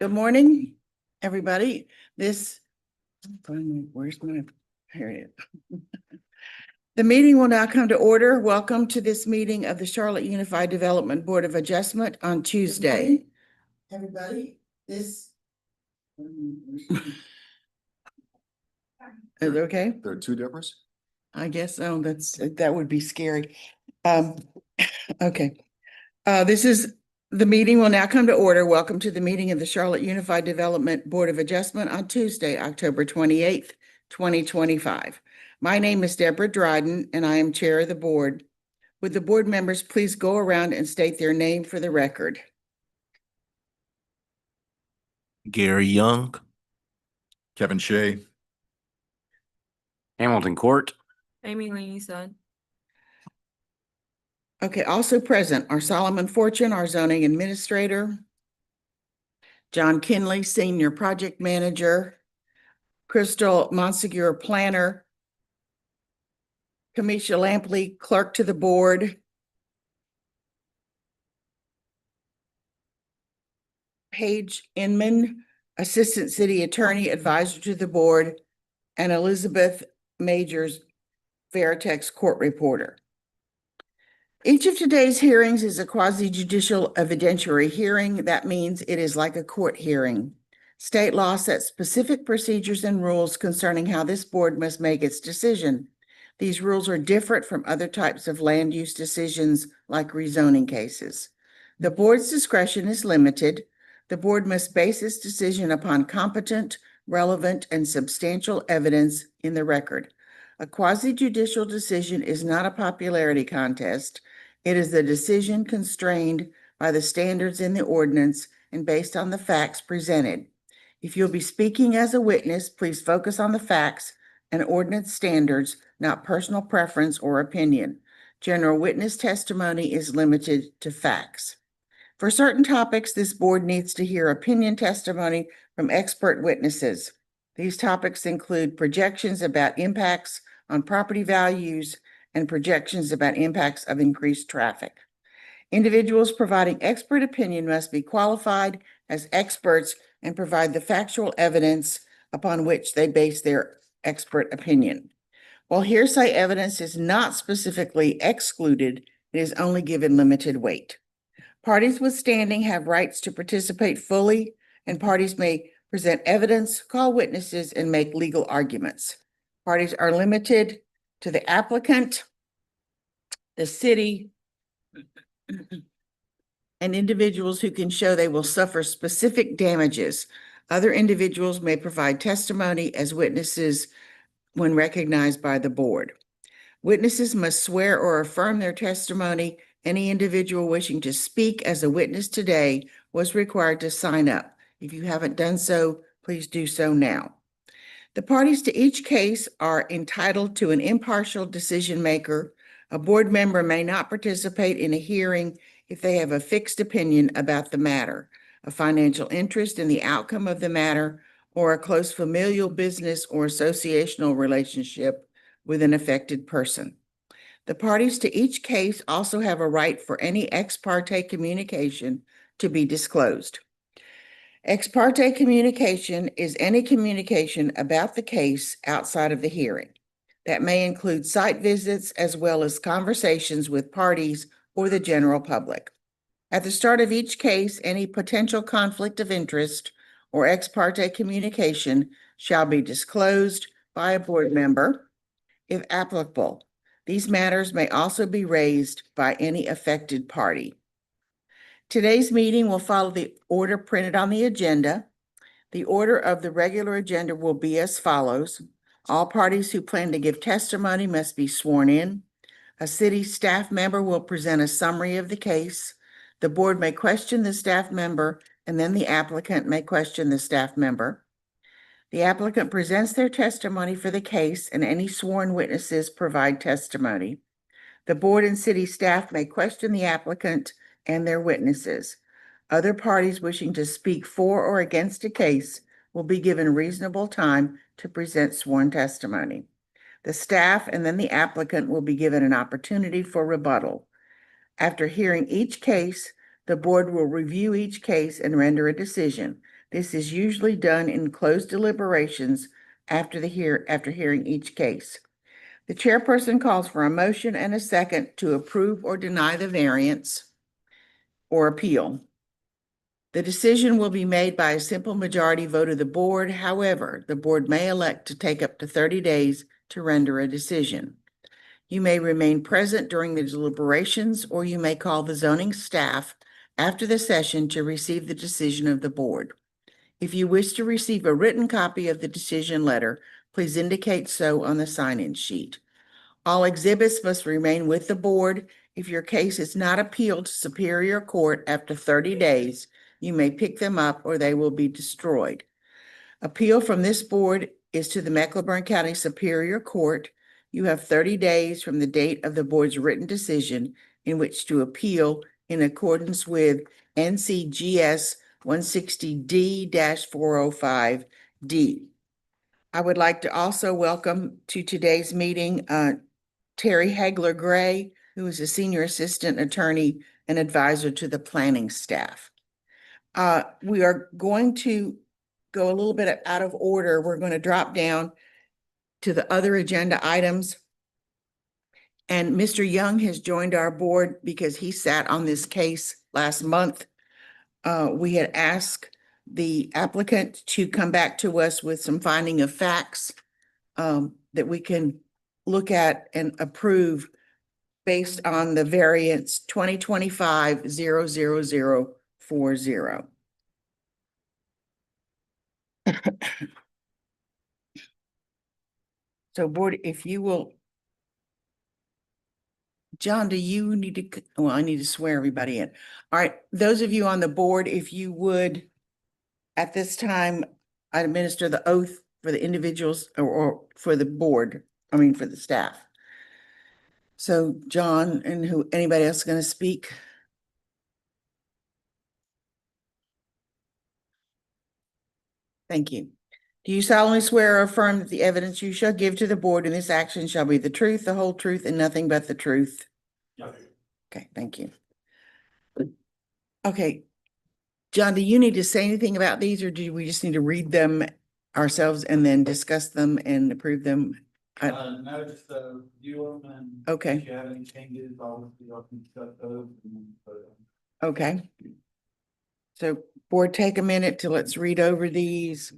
Good morning, everybody. Where's my, here it is. The meeting will now come to order. Welcome to this meeting of the Charlotte Unified Development Board of Adjustment on Tuesday. Everybody, is it okay? There are two difference? I guess so. That would be scary. Okay. The meeting will now come to order. Welcome to the meeting of the Charlotte Unified Development Board of Adjustment on Tuesday, October 28th, 2025. My name is Deborah Dryden, and I am chair of the board. Would the board members please go around and state their name for the record? Gary Young. Kevin Shea. Hamilton Court. Amy Lee's son. Okay, also present are Solomon Fortune, our zoning administrator, John Kinley, senior project manager, Crystal Monsegur, planner, Kamisha Lampley, clerk to the board, Paige Inman, assistant city attorney, advisor to the board, and Elizabeth Majors, Veritex court reporter. Each of today's hearings is a quasi-judicial evidentiary hearing. That means it is like a court hearing. State law sets specific procedures and rules concerning how this board must make its decision. These rules are different from other types of land use decisions like rezoning cases. The board's discretion is limited. The board must base its decision upon competent, relevant, and substantial evidence in the record. A quasi-judicial decision is not a popularity contest. It is a decision constrained by the standards in the ordinance and based on the facts presented. If you'll be speaking as a witness, please focus on the facts and ordinance standards, not personal preference or opinion. General witness testimony is limited to facts. For certain topics, this board needs to hear opinion testimony from expert witnesses. These topics include projections about impacts on property values and projections about impacts of increased traffic. Individuals providing expert opinion must be qualified as experts and provide the factual evidence upon which they base their expert opinion. While hearsay evidence is not specifically excluded, it is only given limited weight. Parties withstanding have rights to participate fully, and parties may present evidence, call witnesses, and make legal arguments. Parties are limited to the applicant, the city, and individuals who can show they will suffer specific damages. Other individuals may provide testimony as witnesses when recognized by the board. Witnesses must swear or affirm their testimony. Any individual wishing to speak as a witness today was required to sign up. If you haven't done so, please do so now. The parties to each case are entitled to an impartial decision maker. A board member may not participate in a hearing if they have a fixed opinion about the matter, a financial interest in the outcome of the matter, or a close familial, business, or associational relationship with an affected person. The parties to each case also have a right for any ex parte communication to be disclosed. Ex parte communication is any communication about the case outside of the hearing. That may include site visits as well as conversations with parties or the general public. At the start of each case, any potential conflict of interest or ex parte communication shall be disclosed by a board member, if applicable. These matters may also be raised by any affected party. Today's meeting will follow the order printed on the agenda. The order of the regular agenda will be as follows. All parties who plan to give testimony must be sworn in. A city staff member will present a summary of the case. The board may question the staff member, and then the applicant may question the staff member. The applicant presents their testimony for the case, and any sworn witnesses provide testimony. The board and city staff may question the applicant and their witnesses. Other parties wishing to speak for or against a case will be given reasonable time to present sworn testimony. The staff and then the applicant will be given an opportunity for rebuttal. After hearing each case, the board will review each case and render a decision. This is usually done in closed deliberations after hearing each case. The chairperson calls for a motion and a second to approve or deny the variance or appeal. The decision will be made by a simple majority vote of the board. However, the board may elect to take up to 30 days to render a decision. You may remain present during the deliberations, or you may call the zoning staff after the session to receive the decision of the board. If you wish to receive a written copy of the decision letter, please indicate so on the sign-in sheet. All exhibits must remain with the board. If your case is not appealed to Superior Court after 30 days, you may pick them up or they will be destroyed. Appeal from this board is to the Mecklenburg County Superior Court. You have 30 days from the date of the board's written decision in which to appeal in accordance with NCGS 160D-405D. I would like to also welcome to today's meeting Terry Hagler Gray, who is a senior assistant attorney and advisor to the planning staff. We are going to go a little bit out of order. We're going to drop down to the other agenda items. And Mr. Young has joined our board because he sat on this case last month. We had asked the applicant to come back to us with some finding of facts that we can look at and approve based on the variance 2025-00040. So board, if you will, John, do you need to, well, I need to swear everybody in. All right, those of you on the board, if you would, at this time, I administer the oath for the individuals or for the board, for the staff. So John and anybody else going to speak? Thank you. Do you solemnly swear or affirm that the evidence you shall give to the board in this action shall be the truth, the whole truth, and nothing but the truth? Yeah. Okay, thank you. Okay, John, do you need to say anything about these, or do we just need to read them ourselves and then discuss them and approve them? No, just view them and. Okay. If you have any changes, obviously I can discuss those and then vote on them. Okay. So board, take a minute to let's read over these.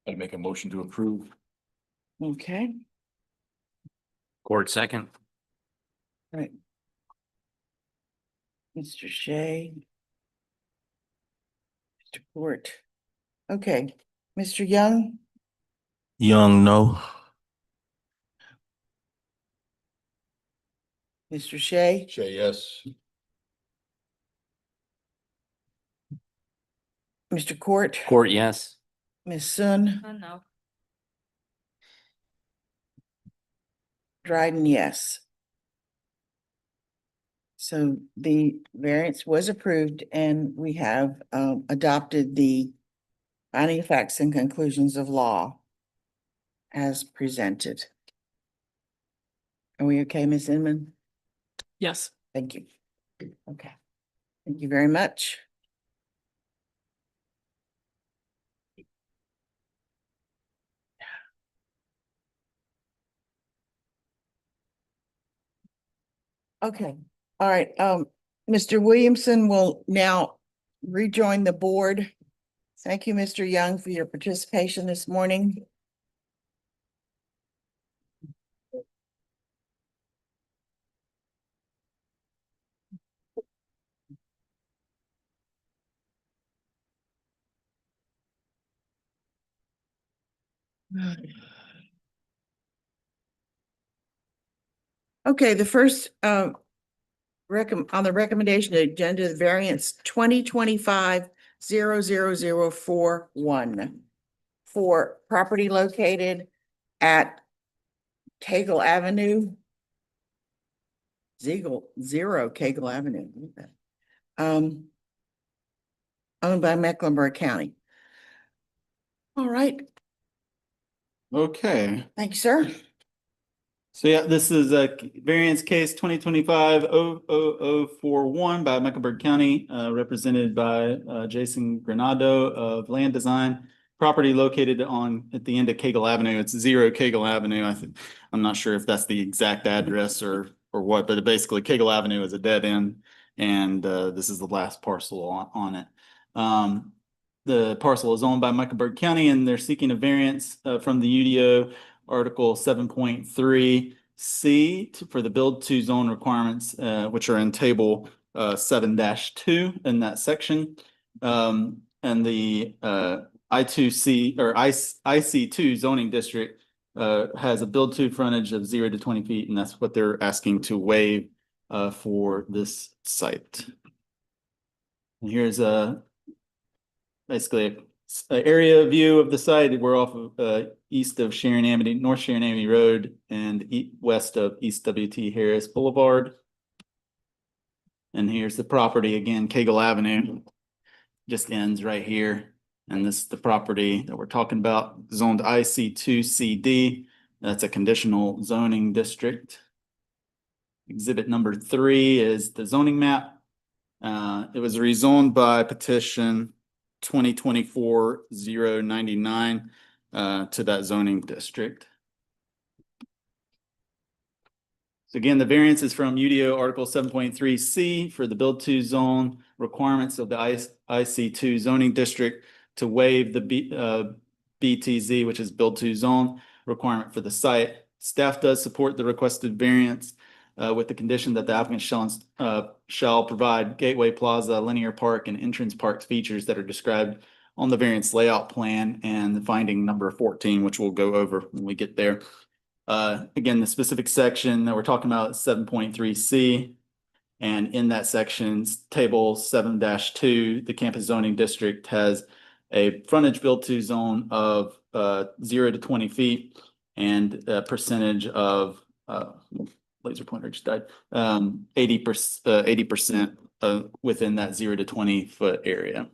I'd make a motion to approve. Okay, Court second. right. Mr. Shea. Mr. Court. Okay, Mr. Young, Young, no. Mr. Shea, Shay, yes. Mr. Court, Court, yes. Ms. Sun, No. Dryden, yes. So the variance was approved and we have adopted the finding of facts and conclusions of law as presented. Are we okay, Ms. Inman? Yes. Thank you. Okay. Thank you very much. Okay, all right, Mr. Williamson will now rejoin the board. Thank you, Mr. Young, for your participation this morning. Okay, the first, on the recommendation agenda, variance 2025-00041 for property located at Cagle Avenue. Zero Cagle Avenue. Owned by Mecklenburg County. All right, Okay, thank you, sir. so yeah, this is a variance case 2025-00041 by Mecklenburg County, represented by Jason Granado of Land Design. Property located at the end of Cagle Avenue. It's 0 Cagle Avenue. I'm not sure if that's the exact address or what, but basically Cagle Avenue is a dead end, and this is the last parcel on it. The parcel is owned by Mecklenburg County, and they're seeking a variance from the UDO Article 7.3C for the build to zone requirements, which are in table 7-2 in that section. And the I2C or IC2 zoning district has a build to frontage of 0 to 20 feet, and that's what they're asking to waive for this site. And here's basically an area view of the site. We're off of east of North Sharon Amity Road and west of East W.T. Harris Boulevard. And here's the property again, Cagle Avenue just ends right here. And this is the property that we're talking about, zoned IC2CD. That's a conditional zoning district. Exhibit number 3 is the zoning map. It was rezoned by petition 2024-099 to that zoning district. So again, the variance is from UDO Article 7.3C for the build to zone requirements of the IC2 zoning district to waive the BTZ, which is build to zone requirement for the site. Staff does support the requested variance with the condition that the applicant shall provide Gateway Plaza, linear park, and entrance park features that are described on the variance layout plan and the finding number 14, which we'll go over when we get there. Again, the specific section that we're talking about is 7.3C. And in that section, table 7-2, the campus zoning district has a frontage built to zone of 0 to 20 feet and a percentage of laser pointer just died. 80% within that 0 to 20 foot area.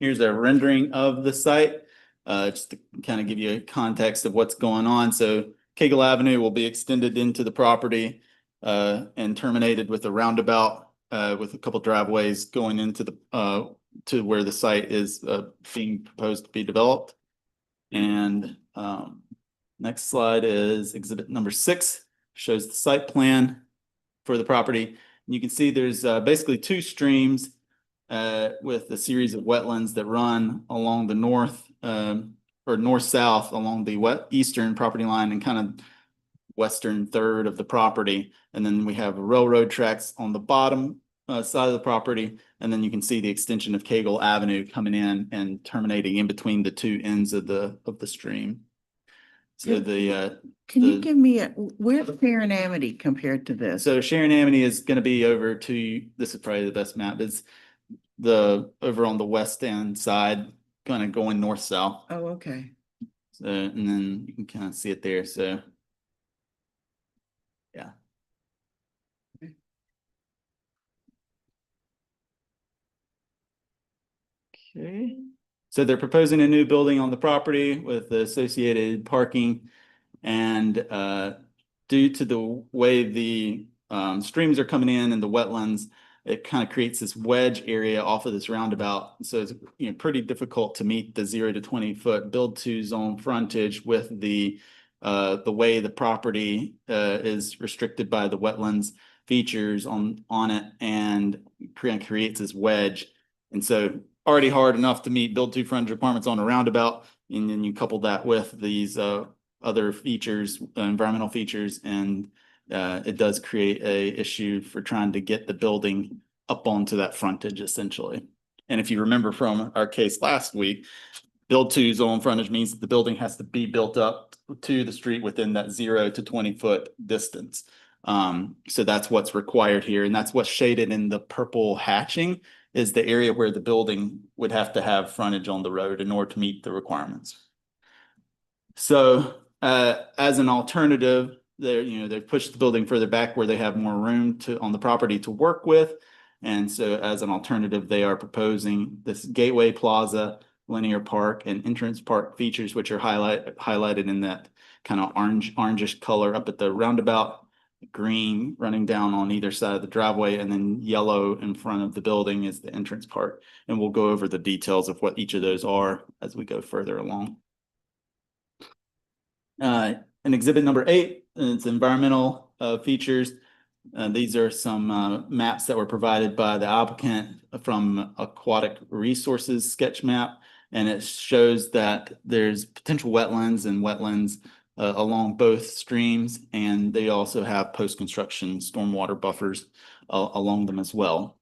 Here's a rendering of the site, just to kind of give you a context of what's going on. So Cagle Avenue will be extended into the property and terminated with a roundabout with a couple driveways going into the to where the site is being proposed to be developed. And next slide is exhibit number 6, shows the site plan for the property. And you can see there's basically 2 streams with a series of wetlands that run along the north or north-south along the eastern property line and kind of western third of the property. And then we have railroad tracks on the bottom side of the property. And then you can see the extension of Cagle Avenue coming in and terminating in between the 2 ends of the stream. So Can you give me where's Sharon Amity compared to this? So Sharon Amity is going to be over to, this is probably the best map, is over on the west end side, kind of going north-south. Oh, okay. So, and then you can kind of see it there. So, yeah. Okay. So they're proposing a new building on the property with the associated parking, and due to the way the streams are coming in and the wetlands, it kind of creates this wedge area off of this roundabout. So it's pretty difficult to meet the 0 to 20 foot build to zone frontage with the the way the property is restricted by the wetlands features on it and creates this wedge. And so already hard enough to meet build to frontage requirements on a roundabout, and then you couple that with these other features, environmental features, and it does create a issue for trying to get the building up onto that frontage essentially. And if you remember from our case last week, build to zone frontage means that the building has to be built up to the street within that 0 to 20-foot distance. So that's what's required here, and that's what's shaded in the purple hatching is the area where the building would have to have frontage on the road in order to meet the requirements. So as an alternative, they've pushed the building further back where they have more room on the property to work with. And so as an alternative, they are proposing this gateway plaza, linear park, and entrance park features, which are highlighted in that kind of orangish color up at the roundabout, green running down on either side of the driveway, and then yellow in front of the building is the entrance part. And we'll go over the details of what each of those are as we go further along. In exhibit number 8, it's environmental features. These are some maps that were provided by the applicant from Aquatic Resources sketch map, and it shows that there's potential wetlands and wetlands along both streams, and they also have post-construction stormwater buffers along them as well.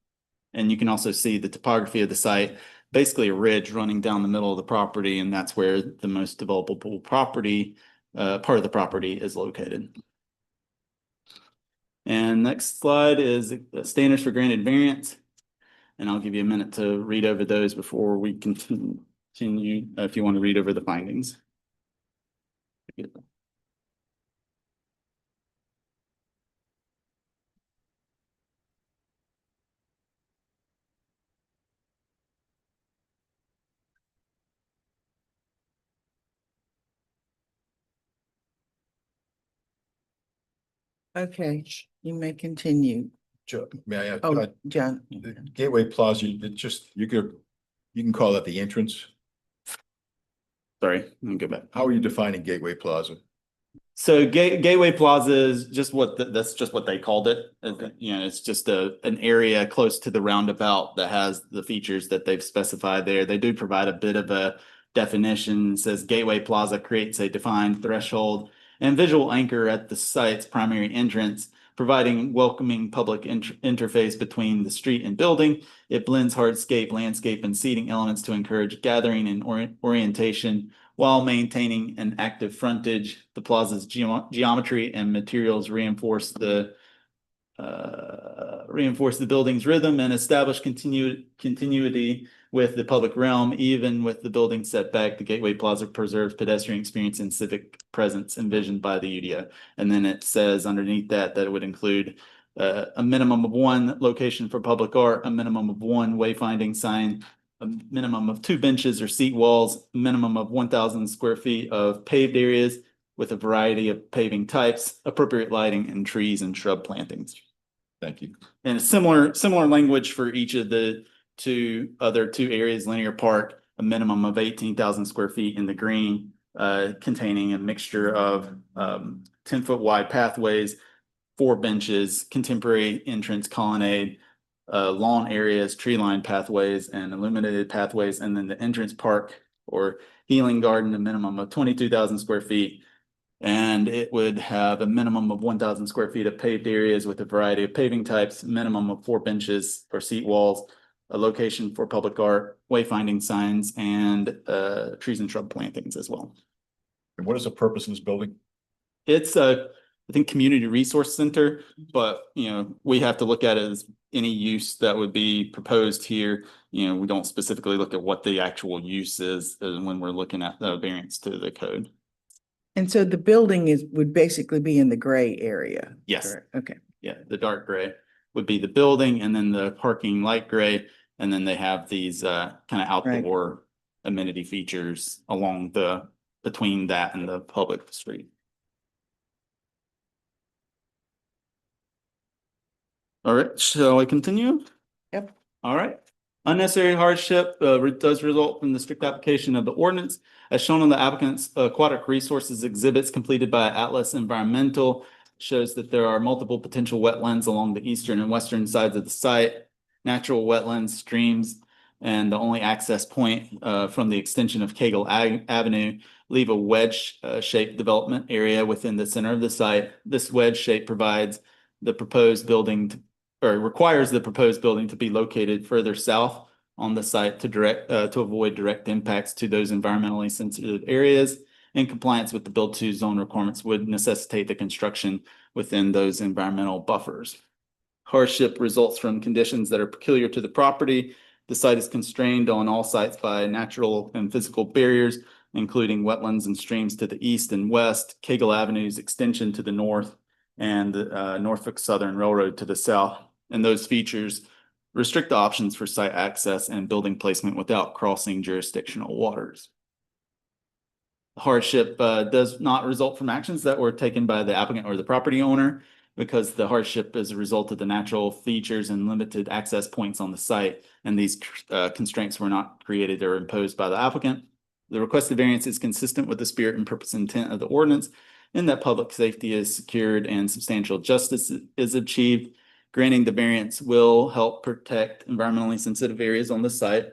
And you can also see the topography of the site, basically a ridge running down the middle of the property, and that's where the most developable property, part of the property is located. And next slide is standards for granted variance. And I'll give you a minute to read over those before we continue if you want to read over the findings. Okay, you may continue. Joe, may I add? Oh, John. The Gateway Plaza, you can call that the entrance. Sorry, let me go back. How are you defining Gateway Plaza? So Gateway Plaza is just that's just what they called it. It's just an area close to the roundabout that has the features that they've specified there. They do provide a bit of a definition. It says Gateway Plaza creates a defined threshold and visual anchor at the site's primary entrance, providing welcoming public interface between the street and building. It blends hardscape, landscape, and seating elements to encourage gathering and orientation while maintaining an active frontage. The plaza's geometry and materials reinforce the building's rhythm and establish continuity with the public realm. Even with the building setback, the Gateway Plaza preserves pedestrian experience and civic presence envisioned by the UDO. And then it says underneath that it would include a minimum of 1 location for public art, a minimum of 1 wayfinding sign, a minimum of 2 benches or seat walls, a minimum of 1,000 square feet of paved areas with a variety of paving types, appropriate lighting, and trees and shrub plantings. Thank you. And similar language for each of the other two areas, linear park, a minimum of 18,000 square feet in the green, containing a mixture of 10-foot wide pathways, 4 benches, contemporary entrance colonnade, lawn areas, tree-lined pathways, and illuminated pathways. And then the entrance park or healing garden, a minimum of 22,000 square feet. And it would have a minimum of 1,000 square feet of paved areas with a variety of paving types, minimum of 4 benches or seat walls, a location for public art, wayfinding signs, and trees and shrub plantings as well. And what is the purpose of this building? It's I think community resource center, but we have to look at it as any use that would be proposed here. We don't specifically look at what the actual use is when we're looking at the variance to the code. And so the building would basically be in the gray area. Yes. Correct? Okay. Yeah, the dark gray would be the building, and then the parking light gray, and then they have these kind of outdoor amenity features along between that and the public street. All right, shall I continue? Yep. All right. Unnecessary hardship does result from the strict application of the ordinance as shown on the applicant's aquatic resources exhibits completed by Atlas Environmental. Shows that there are multiple potential wetlands along the eastern and western sides of the site, natural wetlands, streams, and the only access point from the extension of Cagle Avenue leave a wedge shaped development area within the center of the site. This wedge shape provides the proposed building or requires the proposed building to be located further south on the site to avoid direct impacts to those environmentally sensitive areas. In compliance with the build to zone requirements would necessitate the construction within those environmental buffers. Hardship results from conditions that are peculiar to the property. The site is constrained on all sites by natural and physical barriers, including wetlands and streams to the east and west, Cagle Avenue's extension to the north, and Norfolk Southern Railroad to the south. And those features restrict the options for site access and building placement without crossing jurisdictional waters. Hardship does not result from actions that were taken by the applicant or the property owner, because the hardship is a result of the natural features and limited access points on the site, and these constraints were not created or imposed by the applicant. The requested variance is consistent with the spirit and purpose and intent of the ordinance, in that public safety is secured and substantial justice is achieved. Granting the variance will help protect environmentally sensitive areas on the site.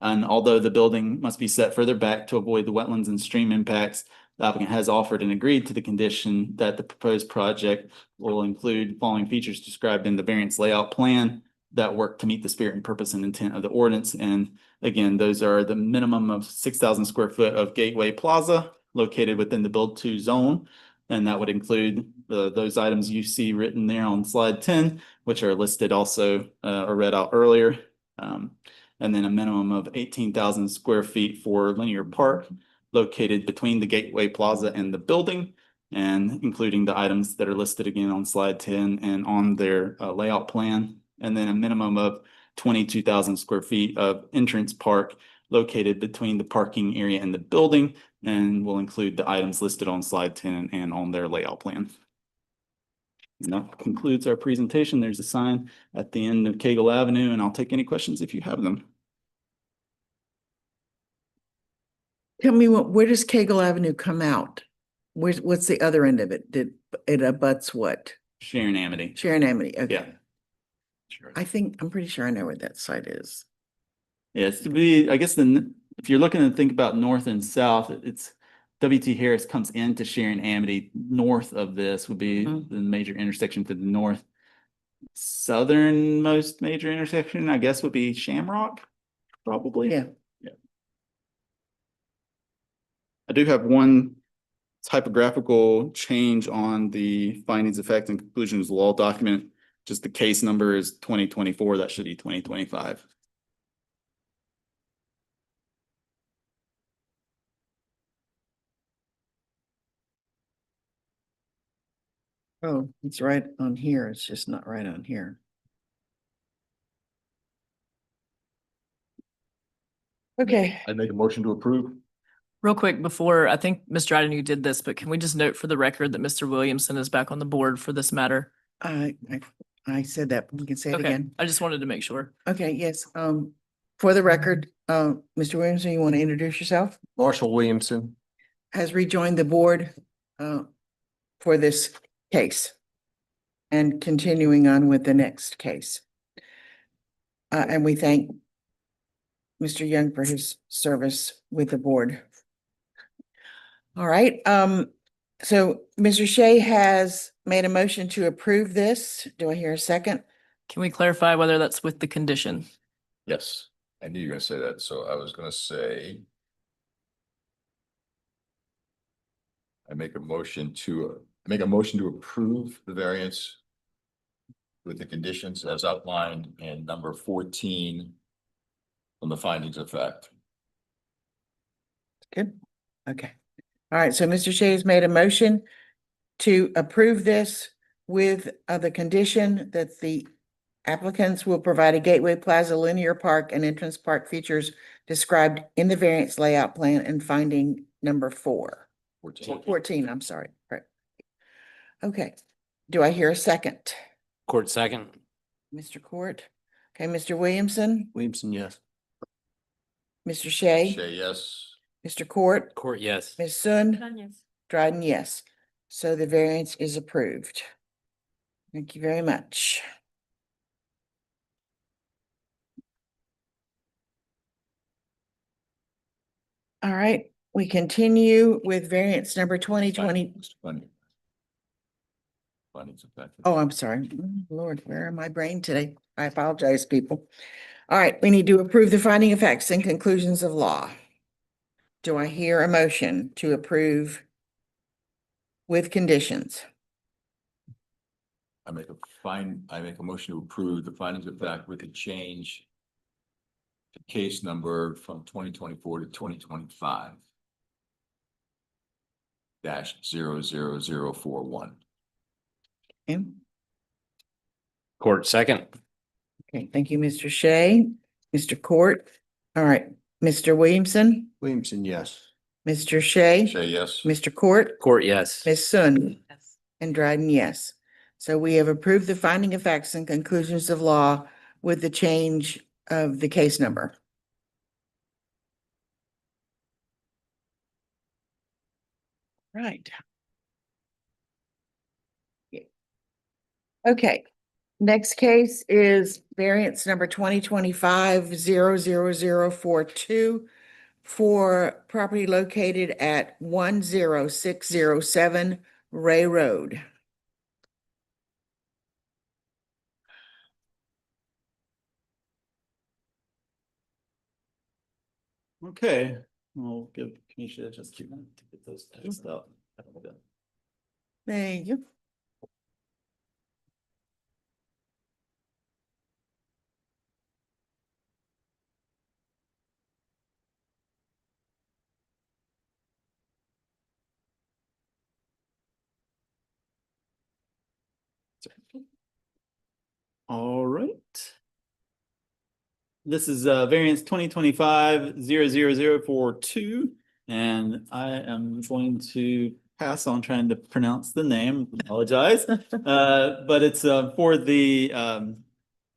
And although the building must be set further back to avoid the wetlands and stream impacts, the applicant has offered and agreed to the condition that the proposed project will include following features described in the variance layout plan that work to meet the spirit and purpose and intent of the ordinance. And again, those are the minimum of 6,000 square foot of Gateway Plaza located within the build to zone. And that would include those items you see written there on slide 10, which are listed also or read out earlier. And then a minimum of 18,000 square feet for linear park located between the Gateway Plaza and the building, and including the items that are listed again on slide 10 and on their layout plan. And then a minimum of 22,000 square feet of entrance park located between the parking area and the building, and will include the items listed on slide 10 and on their layout plan. And that concludes our presentation. There's a sign at the end of Cagle Avenue, and I'll take any questions if you have them. Tell me where does Cagle Avenue come out? What's the other end of it? Did it abuts what? Sharon Amity. Sharon Amity, okay. Yeah. Sure. I'm pretty sure I know where that site is. Yeah, it's to be, I guess, if you're looking to think about north and south, it's W.T. Harris comes into Sharon Amity. North of this would be the major intersection to the north. Southernmost major intersection, I guess, would be Shamrock, probably. Yeah. I do have one typographical change on the findings, effects, and conclusions law document. Just the case number is 2024. That should be 2025. Oh, it's right on here. It's just not right on here. Okay, I make a motion to approve. Real quick, before, I think Mr. Adenu did this, but can we just note for the record that Mr. Williamson is back on the board for this matter? I said that, but we can say it Okay, again. I just wanted to make sure. Okay, yes, for the record, Mr. Williamson, you want to introduce yourself? Marshall Williamson. Has rejoined the board, for this case. And continuing on with the next case. And we thank Mr. Young for his service with the board. All right, so Mr. Shea has made a motion to approve this. Do I hear a second? Can we clarify whether that's with the condition? Yes, I knew you were gonna say that, so I was gonna say. I make a motion to approve the variance with the conditions as outlined in number 14 on the findings of fact. Good, okay. All right, so Mr. Shea has made a motion to approve this with the condition that the applicants will provide a Gateway Plaza linear park and entrance park features described in the variance layout plan and finding number 14, I'm sorry, right. Okay, do I hear a second? Court second. Mr. Court? Okay, Mr. Williamson, Williamson, yes. Mr. Shea, Shay, yes. Mr. Court, Court, yes. Ms. Sun, Yes. Dryden, yes. So the variance is approved. Thank you very much. All right, we continue with variance number 2020. Findings of fact. Oh, I'm sorry. Lord, where am my brain today? I apologize, people. All right, we need to approve the finding of facts and conclusions of law. Do I hear a motion to approve with conditions? I make a motion to approve the findings of fact with a change to case number from 2024 to 2025 -00041. Okay, Court, second. okay, thank you, Mr. Shea, Mr. Court. All right, Mr. Williamson, Williamson, yes. Mr. Shea, Shay, yes. Mr. Court, Court, yes. Ms. Sun, Yes. and Dryden, yes. So we have approved the finding of facts and conclusions of law with the change of the case number. Right. Okay, next case is variance number 2025-00042 for property located at 10607 Ray Road. Okay, we'll give Kenesha just 2 minutes to get those tests out. There you go. All right. This is variance 2025-00042, and I am going to pass on trying to pronounce the name, apologize. But it's for the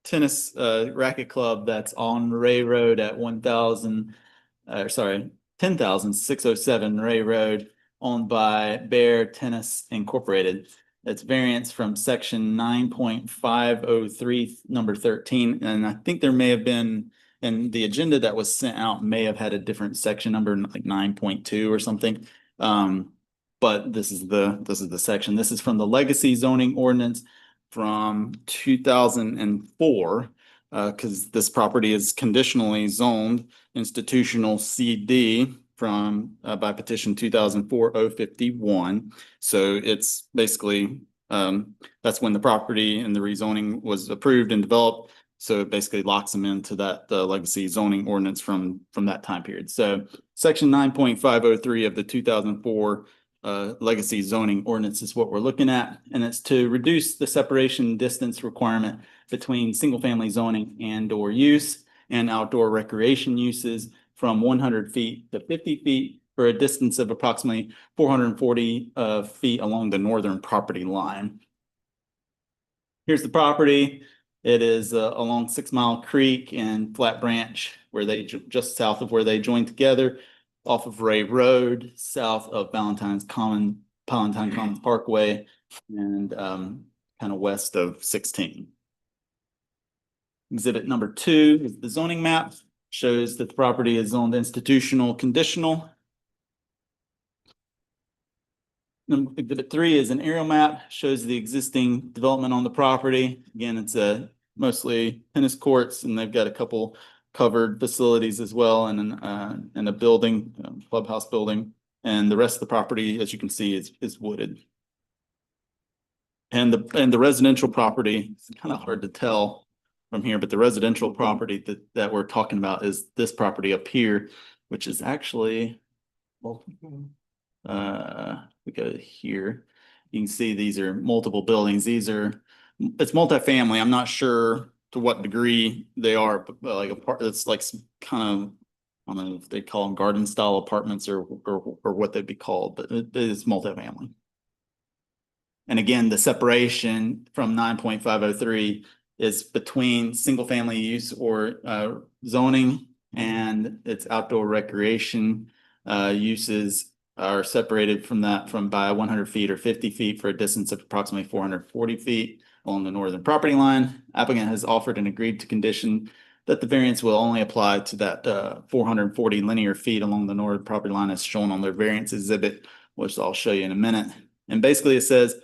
tennis racket club that's on Ray Road at 10,607 Ray Road, owned by Bear Tennis Incorporated. It's variance from section 9.503, number 13. And I think there may have been, and the agenda that was sent out may have had a different section number, like 9.2 or something. But this is the section. This is from the legacy zoning ordinance from 2004, because this property is conditionally zoned institutional CD from by petition 2004-051. So it's basically that's when the property and the rezoning was approved and developed. So it basically locks them into that legacy zoning ordinance from that time period. So section 9.503 of the 2004 legacy zoning ordinance is what we're looking at, and it's to reduce the separation distance requirement between single family zoning and or use and outdoor recreation uses from 100 feet to 50 feet for a distance of approximately 440 feet along the northern property line. Here's the property. It is along 6 Mile Creek and Flat Branch, where they just south of where they join together, off of Ray Road, south of Palatine Commons Parkway, and kind of west of 16. Exhibit number 2 is the zoning map. Shows that the property is zoned institutional conditional. Exhibit 3 is an aerial map, shows the existing development on the property. Again, it's mostly tennis courts, and they've got a couple covered facilities as well, and a building, clubhouse building. And the rest of the property, as you can see, is wooded. And the residential property, it's kind of hard to tell from here, but the residential property that we're talking about is this property up here, which is actually, well, we go here. You can see these are multiple buildings. It's multifamily. I'm not sure to what degree they are, but like it's like some kind of, I don't know if they call them garden style apartments or what they'd be called, but it is multifamily. And again, the separation from 9.503 is between single-family use or zoning and its outdoor recreation uses are separated from that by 100 feet or 50 feet for a distance of approximately 440 feet along the northern property line. Applicant has offered and agreed to condition that the variance will only apply to that 440 linear feet along the northern property line as shown on their variance exhibit, which I'll show you in a minute. And basically it says,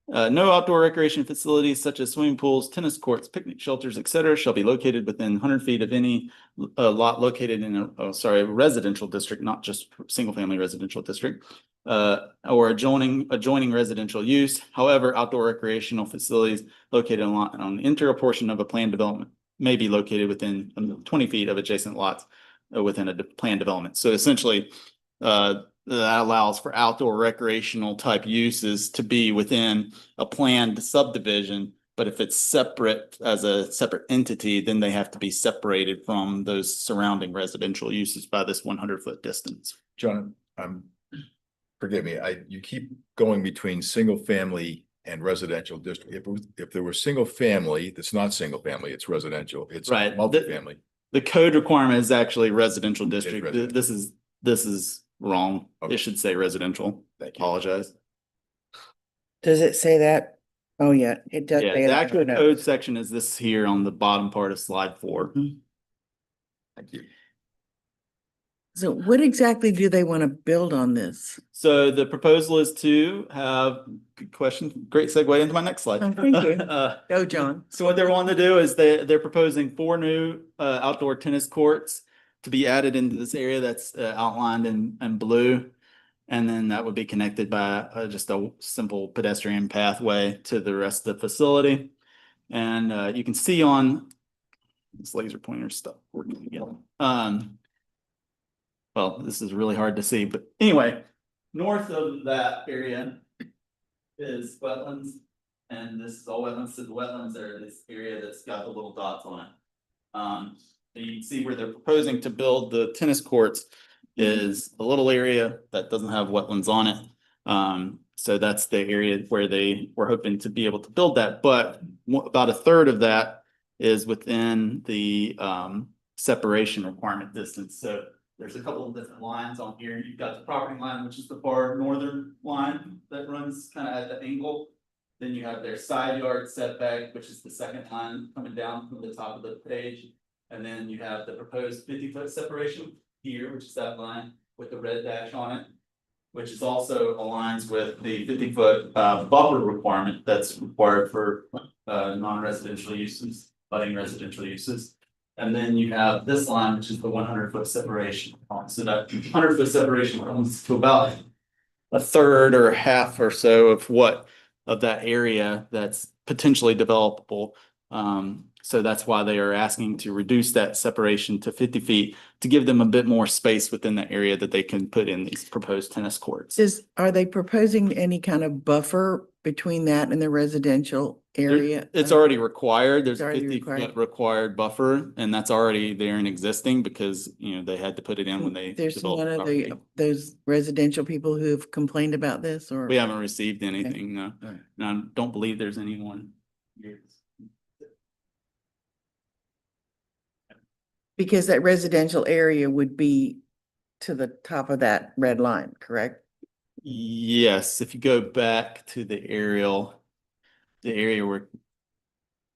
no outdoor recreation facilities such as swimming pools, tennis courts, picnic shelters, etc., shall be located within 100 feet of any lot located in a residential district, not just single-family residential district, or adjoining residential use. However, outdoor recreational facilities located on the interior portion of a planned development may be located within 20 feet of adjacent lots within a planned development. So essentially, that allows for outdoor recreational type uses to be within a planned subdivision. But if it's separate as a separate entity, then they have to be separated from those surrounding residential uses by this 100-foot distance. John, forgive me, you keep going between single family and residential district. If there were single family, that's not single family, it's residential, it's Right. multifamily. The code requirement is actually residential district. residential. This is wrong. Okay. It should say residential. Thank you. Apologize. Does it say that? Oh, yeah, it does. Yeah, say the that. actual No. code section is this here on the bottom part of slide 4. Thank you. So what exactly do they want to build on this? So the proposal is to have, good question, great segue into my next slide. Oh, thank you. Uh, Go, John. So what they're wanting to do is they're proposing 4 new outdoor tennis courts to be added into this area that's outlined in blue. And then that would be connected by just a simple pedestrian pathway to the rest of the facility. And you can see on this laser pointer stuff working again. Well, this is really hard to see, but anyway, north of that area is wetlands. And this is all wetlands. So the wetlands are this area that's got the little dots on it. So you can see where they're proposing to build the tennis courts is a little area that doesn't have wetlands on it. So that's the area where they were hoping to be able to build that, but about a third of that is within the separation requirement distance. So there's a couple of different lines on here. You've got the property line, which is the far northern line that runs kind of at the angle. Then you have their side yard setback, which is the second line coming down from the top of the page. And then you have the proposed 50-foot separation here, which is that line with the red dash on it, which is also aligns with the 50-foot buffer requirement that's required for non-residential uses, budding residential uses. And then you have this line, which is the 100-foot separation. So that 100-foot separation comes to about a third or half or so of that area that's potentially developable. So that's why they are asking to reduce that separation to 50 feet to give them a bit more space within the area that they can put in these proposed tennis courts. Are they proposing any kind of buffer between that and the residential area? It's already required. There's It's a already 50-foot required buffer, and that's already there and existing because, they had to put it in when they There's developed one the of property. those residential people who have complained about this, or? We haven't received anything, no. All right. And I don't believe there's anyone here. Because that residential area would be to the top of that red line, correct? Yes, if you go back to the aerial, the area where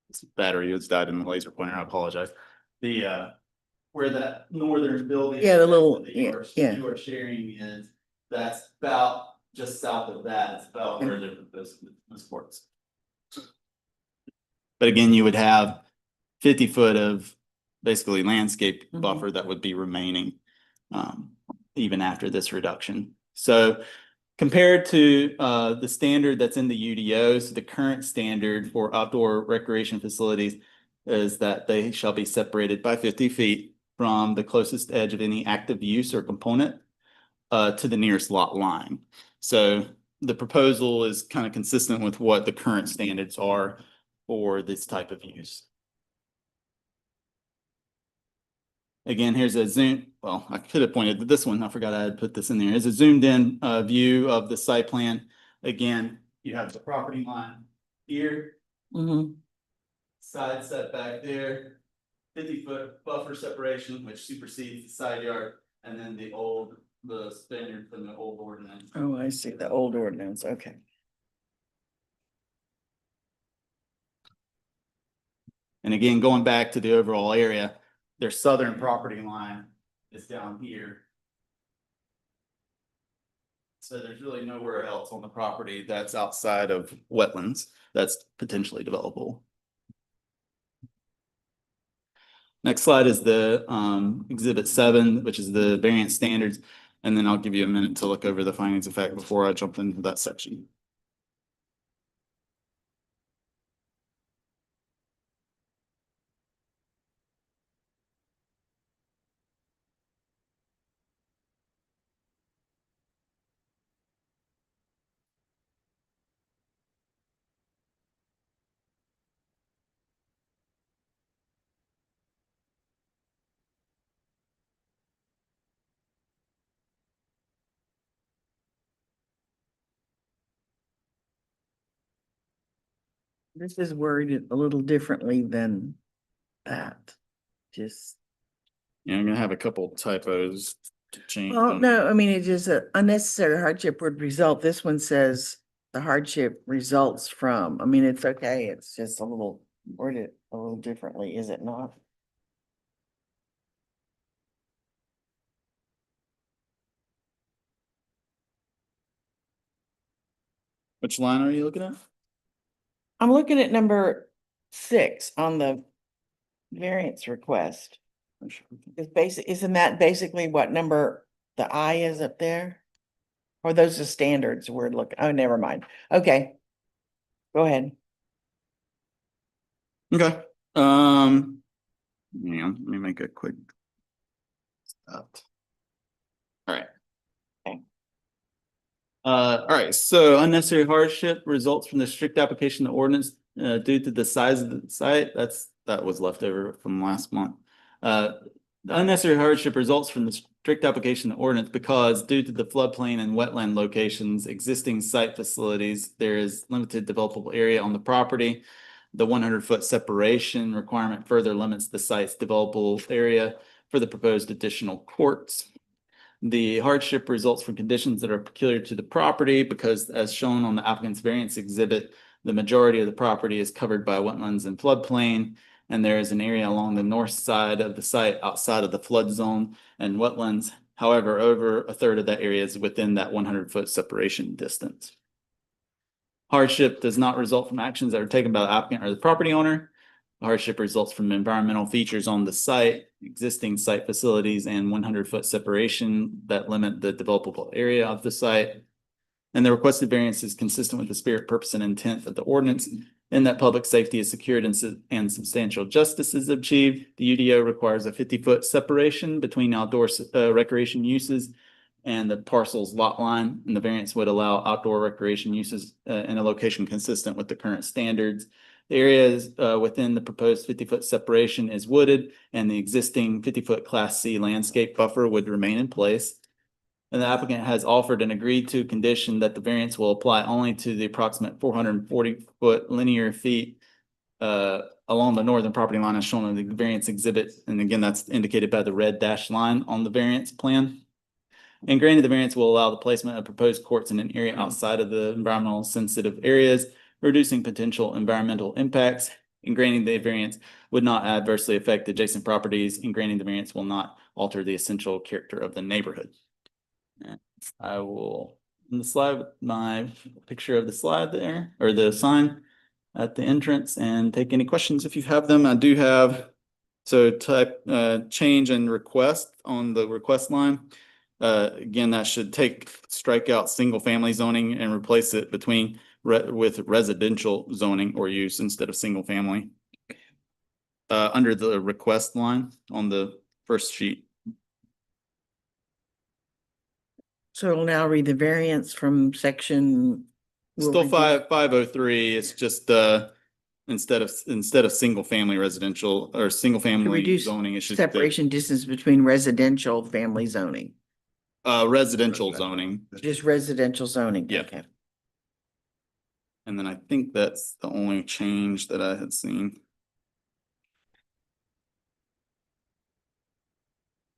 this battery has died in the laser pointer, I apologize. The where that northern building. Yeah, the little- that you are- yeah. You are sharing is, that's about just south of that, it's about where the sports. But again, you would have 50-foot of basically landscape Mhm. buffer that would be remaining. Even after this reduction. So compared to the standard that's in the UDOs, the current standard for outdoor recreation facilities is that they shall be separated by 50 feet from the closest edge of any active use or component to the nearest lot line. So the proposal is kind of consistent with what the current standards are for this type of use. Again, here's a zoom. Well, I could have pointed to this one. I forgot I had put this in there. It's a zoomed in view of the site plan. Again, you have the property line here. Mm-hmm. side setback there. 50-foot buffer separation, which supersedes the side yard, and then the standard from the old ordinance. Oh, I see, the old ordinance, okay. And again, going back to the overall area, their southern property line is down here. So there's really nowhere else on the property that's outside of wetlands that's potentially developable. Next slide is the exhibit 7, which is the variance standards. And then I'll give you a minute to look over the findings of fact before I jump into that section. This is worded a little differently than that. Just, Yeah, I'm gonna have a couple typos to change. well, no, I mean, it just unnecessary hardship would result. This one says the hardship results from, I mean, it's okay. It's just a little worded a little differently, is it not? Which line are you looking at? I'm looking at number 6 on the variance request. It's basic, isn't that basically what number the I is up there? Or those are standards we're looking, oh, never mind. Okay. Go ahead. Okay, yeah, let me make a quick stop. All right. Okay. All right, so unnecessary hardship results from the strict application of the ordinance due to the size of the site. That was left over from last month. The unnecessary hardship results from the strict application of the ordinance because due to the floodplain and wetland locations, existing site facilities, there is limited developable area on the property. The 100-foot separation requirement further limits the site's developable area for the proposed additional courts. The hardship results from conditions that are peculiar to the property because as shown on the applicant's variance exhibit, the majority of the property is covered by wetlands and floodplain, and there is an area along the north side of the site outside of the flood zone and wetlands. However, over a third of that area is within that 100-foot separation distance. Hardship does not result from actions that are taken by the applicant or the property owner. Hardship results from environmental features on the site, existing site facilities, and 100-foot separation that limit the developable area of the site. And the requested variance is consistent with the spirit, purpose, and intent of the ordinance, in that public safety is secured and substantial justice is achieved. The UDO requires a 50-foot separation between outdoor recreation uses and the parcel's lot line, and the variance would allow outdoor recreation uses in a location consistent with the current standards. The areas within the proposed 50-foot separation is wooded, and the existing 50-foot Class C landscape buffer would remain in place. And the applicant has offered and agreed to condition that the variance will apply only to the approximate 440-foot linear feet along the northern property line as shown in the variance exhibit. And again, that's indicated by the red dashed line on the variance plan. And granted, the variance will allow the placement of proposed courts in an area outside of the environmental sensitive areas, reducing potential environmental impacts. And granting the variance would not adversely affect adjacent properties, and granting the variance will not alter the essential character of the neighborhood. And I will, in the slide, with my picture of the slide there, or the sign at the entrance, and take any questions if you have them. I do have, so type change and request on the request line. Again, that should strike out single family zoning and replace it with residential zoning or use instead of single family. Under the request line on the first sheet. So it'll now read the variance from section. Still 503, it's just instead of single family residential or single family Reduce zoning, it should separation distance between residential family zoning, residential zoning. just residential zoning. Yeah. Okay. And then I think that's the only change that I had seen.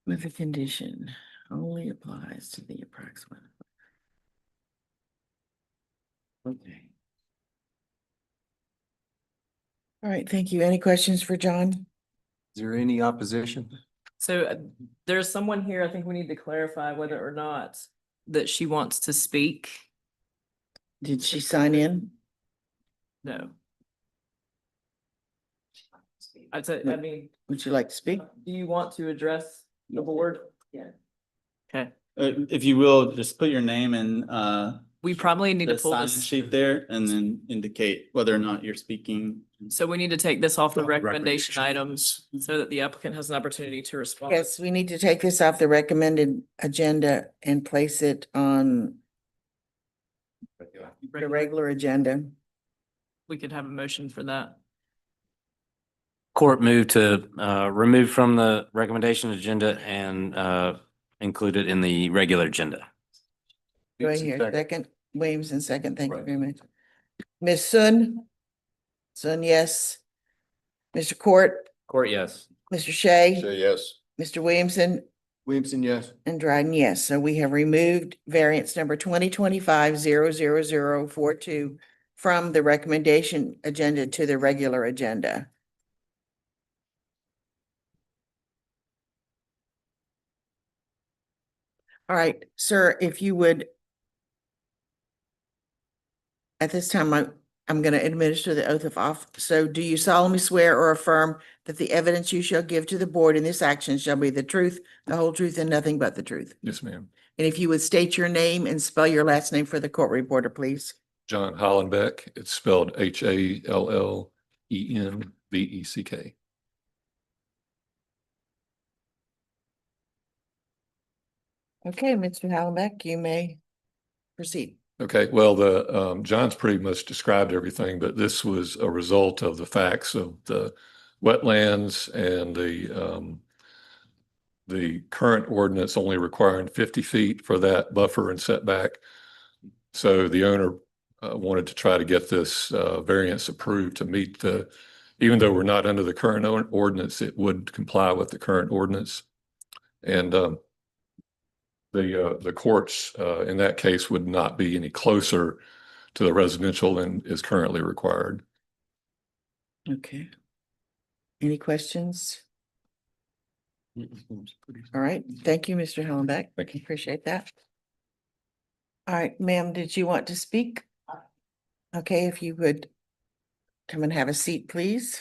With a condition, only applies to the approximate. Okay. All right, thank you. Any questions for John? Is there any opposition? So there's someone here, I think we need to clarify whether or not that she wants to speak. Did she sign in? No. I mean, Would you like to speak? do you want to address the board? Yeah. Okay, If you will, just put your name and, we probably need to the pull sign-in this. sheet there and then indicate whether or not you're speaking. So we need to take this off the recommendation Recommendations. items so that the applicant has an opportunity to respond. Yes, we need to take this off the recommended agenda and place it on the regular agenda. We could have a motion for that. Court moved to remove from the recommendation agenda and include it in the regular agenda. Do I hear a second? Williamson, second. Thank you very much. Ms. Sun? Sun, yes. Mr. Court? Court, yes. Mr. Shea? Say yes. Mr. Williamson? Williamson, yes. And Dryden, yes. So we have removed variance number 2025-00042 from the recommendation agenda to the regular agenda. All right, sir, if you would. At this time, I'm going to administer the oath of office. So do you solemnly swear or affirm that the evidence you shall give to the board in this action shall be the truth, the whole truth, and nothing but the truth? Yes, ma'am. And if you would state your name and spell your last name for the court reporter, please. John Hollenbeck. It's spelled Hallenbeck. Okay, Mr. Hallenbeck, you may proceed. Okay, well, the John's pretty much described everything, but this was a result of the facts of the wetlands and the current ordinance only requiring 50 feet for that buffer and setback. So the owner wanted to try to get this variance approved to meet even though we're not under the current ordinance, it would comply with the current ordinance. And the courts in that case would not be any closer to the residential than is currently required. Okay. Any questions? All right, thank you, Mr. Hallenbeck. Thank you. Appreciate that. All right, ma'am, did you want to speak? Okay, if you would come and have a seat, please.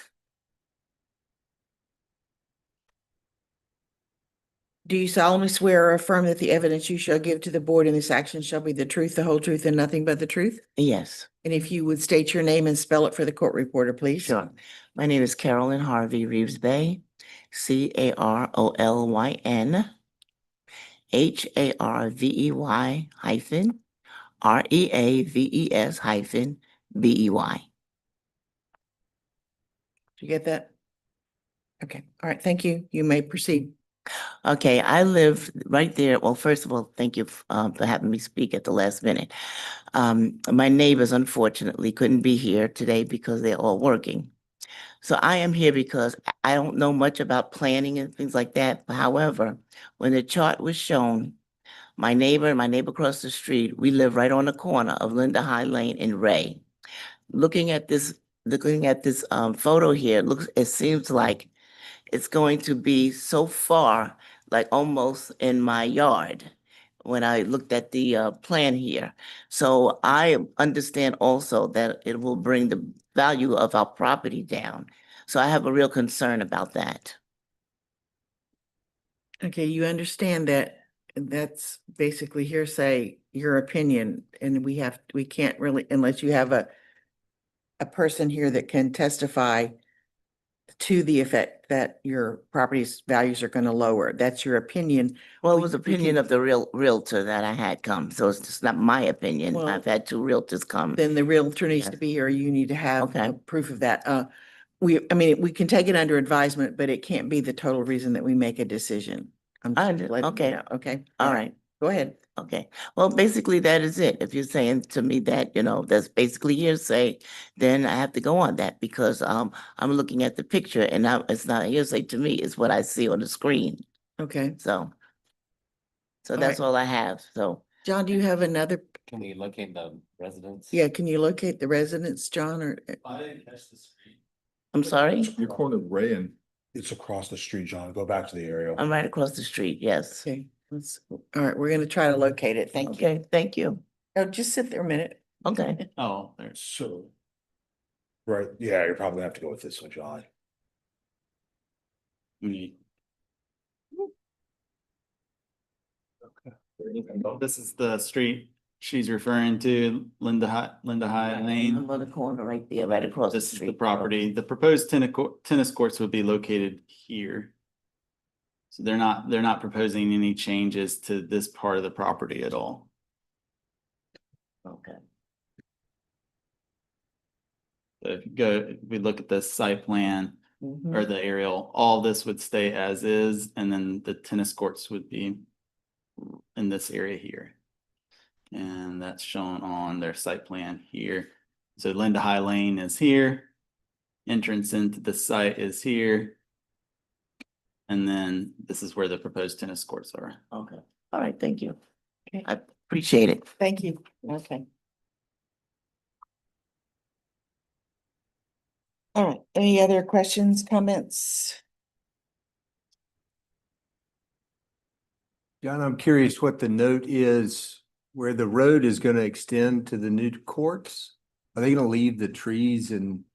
Do you solemnly swear or affirm that the evidence you shall give to the board in this action shall be the truth, the whole truth, and nothing but the truth? Yes, And if you would state your name and spell it for the court reporter, please. sure. My name is Carolyn Harvey Reeves Bay, CarolynHarvey hyphen REAVES hyphen BEY. Did you get that? Okay, all right, thank you. You may proceed. Okay, I live right there. Well, first of all, thank you for having me speak at the last minute. My neighbors unfortunately couldn't be here today because they're all working. So I am here because I don't know much about planning and things like that. However, when the chart was shown, my neighbor and my neighbor across the street, we live right on the corner of Linda High Lane and Ray. Looking at this photo here, it seems like it's going to be so far, like almost in my yard when I looked at the plan here. So I understand also that it will bring the value of our property down. So I have a real concern about that. Okay, you understand that that's basically hearsay, your opinion, and we can't really, unless you have a person here that can testify to the effect that your property's values are going to lower. That's your opinion. Well, it We- was we opinion can- of the realtor that I had come, so it's just not my opinion. Well, I've had two realtors come. Then the realtor needs to Yes. be here. You need to have Okay. proof of that. We can take it under advisement, but it can't be the total reason that we make a decision. I'm I just under- letting you okay. know, okay? All Yeah, right. Go ahead. Okay, well, basically that is it. If you're saying to me that, that's basically hearsay, then I have to go on that because I'm looking at the picture and it's not hearsay to me, it's what I see on the screen. Okay. So All that's right. all I have. So John, do you have another? Can we locate the residents? Yeah, can you locate the residents, John, or? I didn't catch the street. I'm sorry. Your corner of Ray and It's across the street, John. Go back to the aerial. I'm right across the street. Yes. Okay, all right, we're gonna try to locate it. Thank you. Okay, thank you. Oh, just sit there a minute. Okay. Oh, there's. So. Right, yeah, you're probably gonna have to go with this one, John. This is the street she's referring to, Linda High Lane. I'm on the corner right there, right across the This is the street. property. The proposed tennis courts would be located here. So they're not proposing any changes to this part of the property at all. Okay. So if we look at the site plan Mhm. or the aerial, all this would stay as is, and then the tennis courts would be in this area here. And that's shown on their site plan here. So Linda High Lane is here. Entrance into the site is here. And then this is where the proposed tennis courts are. Okay. All right, thank you. Okay. I appreciate it. Thank you. Okay. All right, any other questions, comments? John, I'm curious what the note is where the road is gonna extend to the new courts? Are they gonna leave the trees and,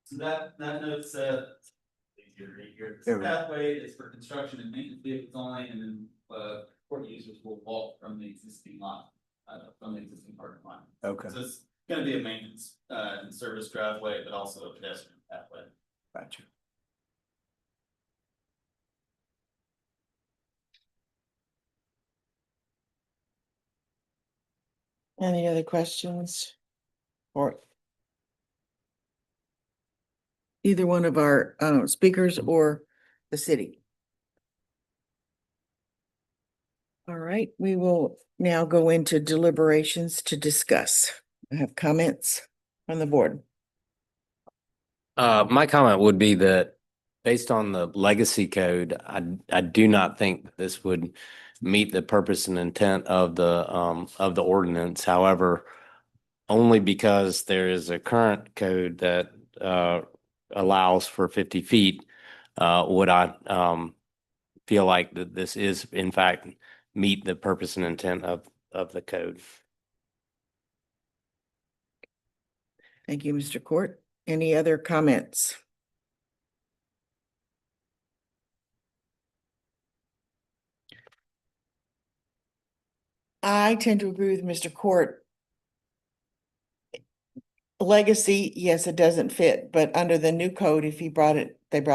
So that note said. Here, There we go. pathway is for construction and maintenance vehicles only, and then, court users will walk from the existing lot, from the existing parking lot. okay, So it's gonna be a maintenance, and service driveway, but also a pedestrian pathway. gotcha. Any other questions? Or either one of our speakers or the city? All right, we will now go into deliberations to discuss. I have comments from the board. My comment would be that based on the legacy code, I do not think that this would meet the purpose and intent of the ordinance. However, only because there is a current code that allows for 50 feet, would I feel like that this is in fact meet the purpose and intent of the code. Thank you, Mr. Court. Any other comments? I tend to agree with Mr. Court. Legacy, yes, it doesn't fit, but under the new code, if they brought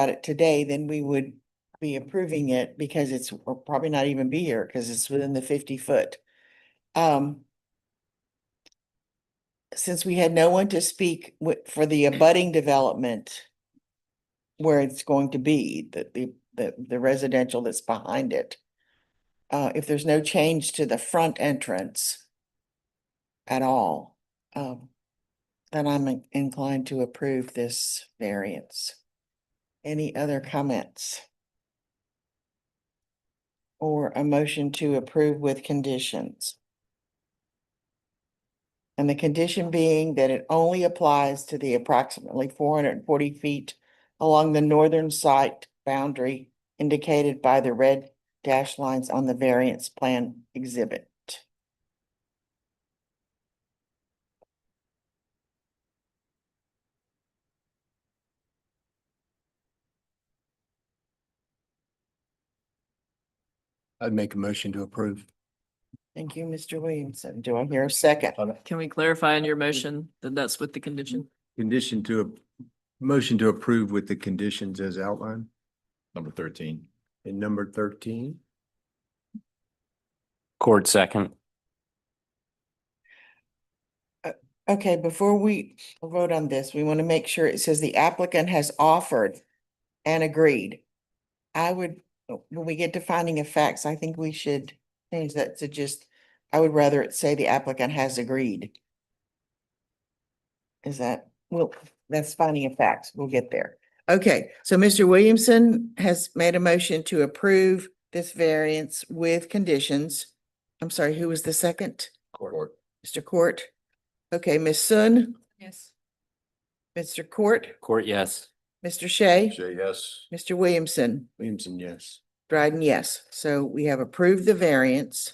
it today, then we would be approving it because it's or probably not even be here because it's within the 50-foot. Since we had no one to speak for the abutting development where it's going to be, the residential that's behind it. If there's no change to the front entrance at all, then I'm inclined to approve this variance. Any other comments? Or a motion to approve with conditions? And the condition being that it only applies to the approximately 440 feet along the northern site boundary indicated by the red dash lines on the variance plan exhibit. I'd make a motion to approve. Thank you, Mr. Williamson. Do I hear a second? Can we clarify in your motion that that's with the condition? Motion to approve with the conditions as outlined number 13. in number 13. Court second. Okay, before we vote on this, we want to make sure it says the applicant has offered and agreed. When we get to finding of facts, I think we should change that to just, I would rather it say the applicant has agreed. Is that, well, that's finding of facts. We'll get there. Okay, so Mr. Williamson has made a motion to approve this variance with conditions. I'm sorry, who was the second? Court. Mr. Court. Okay, Ms. Sun, Yes. Mr. Court, Court, yes. Mr. Shea, Say yes. Mr. Williamson, Williamson, yes. Dryden, yes. So we have approved the variance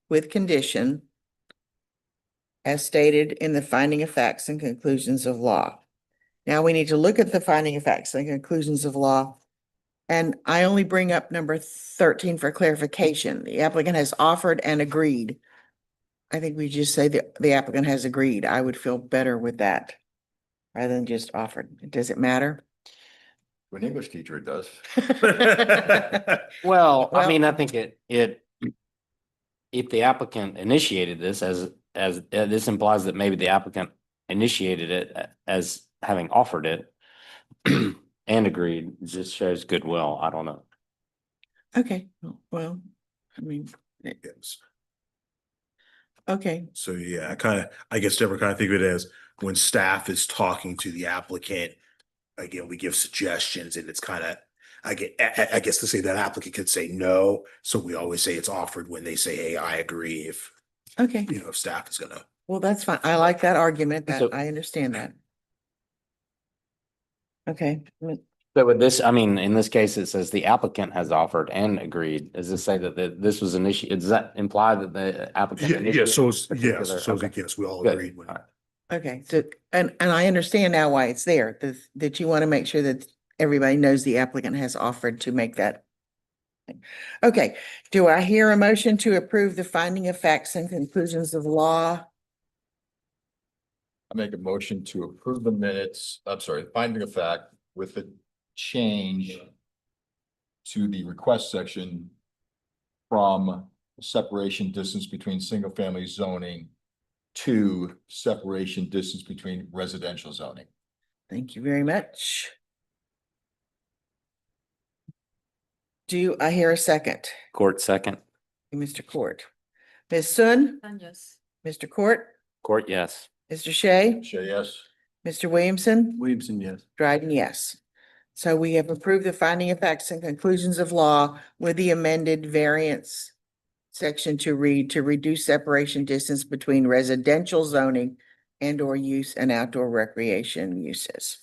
with condition as stated in the finding of facts and conclusions of law. Now we need to look at the finding of facts and conclusions of law. And I only bring up number 13 for clarification. The applicant has offered and agreed. I think we just say that the applicant has agreed. I would feel better with that rather than just offered. Does it matter? To an English teacher, it does. Well, I Well- mean, I think if the applicant initiated this this implies that maybe the applicant initiated it as having offered it and agreed, it just shows goodwill. I don't know. Okay, well, I mean, Yes. okay, So yeah, I guess Deborah kind of think of it as when staff is talking to the applicant, again, we give suggestions and it's kind of, I guess to say that applicant could say no. So we always say it's offered when they say, hey, I agree if, okay. if staff is gonna. Well, that's fine. I like that argument. So- I understand that. Okay, So with this, I mean, in this case, it says the applicant has offered and agreed. Does this say that this was initiated? Does that imply that the applicant? Yeah, initiated so this it's, yes, particular- so okay. yes, we all Good. agreed. when- All right. okay, so, and I understand now why it's there, that you want to make sure that everybody knows the applicant has offered to make that. Okay, do I hear a motion to approve the finding of facts and conclusions of law? I make a motion to approve the minutes, I'm sorry, finding of fact with the change to the request section from separation distance between single family zoning to separation distance between residential zoning. Thank you very much. Do I hear a second? Court second. Mr. Court. Ms. Sun, Yes. Mr. Court, Court, yes. Mr. Shea, Say yes. Mr. Williamson, Williamson, yes. Dryden, yes. So we have approved the finding of facts and conclusions of law with the amended variance section to read to reduce separation distance between residential zoning and or use and outdoor recreation uses.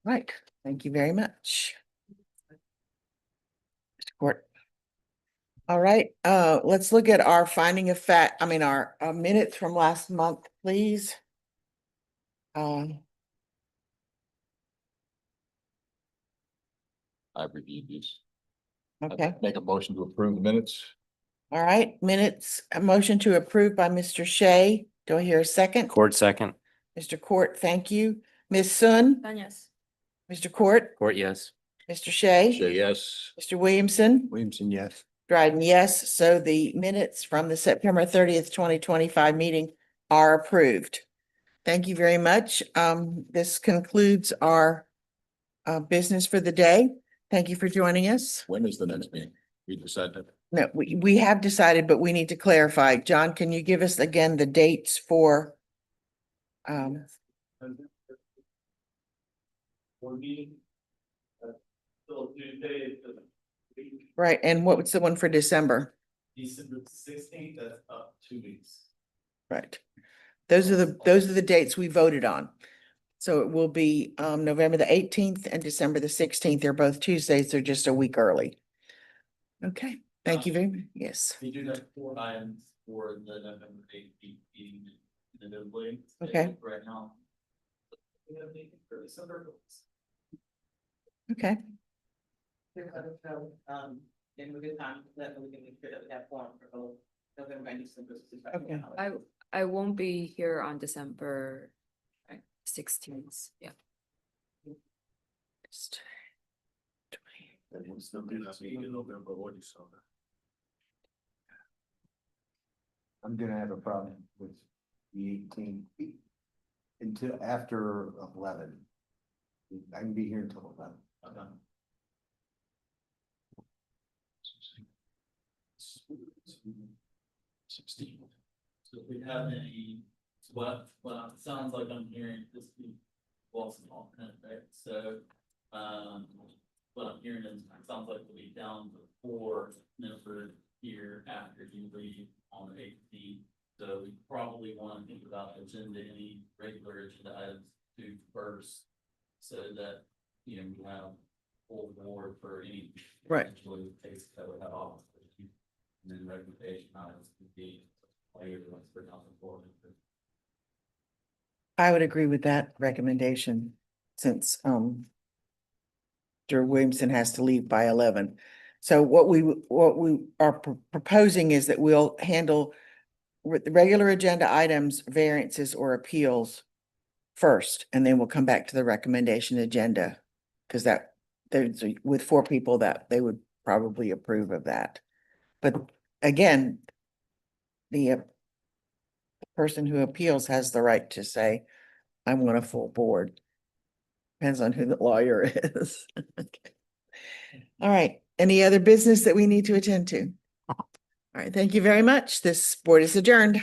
Right, thank you very much. Mr. Court. All right, let's look at our finding of fact, our minutes from last month, please. I've reviewed these. Okay, Make a motion to approve the minutes. all right, minutes, a motion to approve by Mr. Shea. Do I hear a second? Court second. Mr. Court, thank you. Ms. Sun, Yes. Mr. Court, Court, yes. Mr. Shea, Say yes. Mr. Williamson, Williamson, yes. Dryden, yes. So the minutes from the September 30th, 2025 meeting are approved. Thank you very much. This concludes our business for the day. Thank you for joining us. When is the next meeting? We decided. No, we have decided, but we need to clarify. John, can you give us again the dates for One meeting. Still Tuesday, right, and what was the one for December? December 16th, that's up 2 weeks. Right. Those are the dates we voted on. So it will be November the 18th and December the 16th. They're both Tuesdays. They're just a week early. Okay, thank you very much. Yes. We do have 4 items for the November 18th meeting tentatively. Okay. Right now. We have a meeting for December. Okay. In a good time, that we can make sure that we have form for both November and December. Okay. I won't be here on December 16th. Yeah. I'm gonna have a problem with the 18th until after 11. I can be here until 11. So if we have any, what it sounds like I'm hearing this week, Wilson alternate, right? So, what I'm hearing is, it sounds like we'll be down to 4 members here after you leave on the 18th. So we probably want to think about any regular agenda items to first, so that, you know, we have full board for any. Right. potentially cases that would have office. And then recommendation items would be later once we're down the board. I would agree with that recommendation since Mr. Williamson has to leave by 11. So what we are proposing is that we'll handle with the regular agenda items, variances or appeals first, and then we'll come back to the recommendation agenda. Because that there's with 4 people that they would probably approve of that. But again, the person who appeals has the right to say, I want a full board. Depends on who the lawyer is. Okay. All right. Any other business that we need to attend to? All right. Thank you very much. This board is adjourned.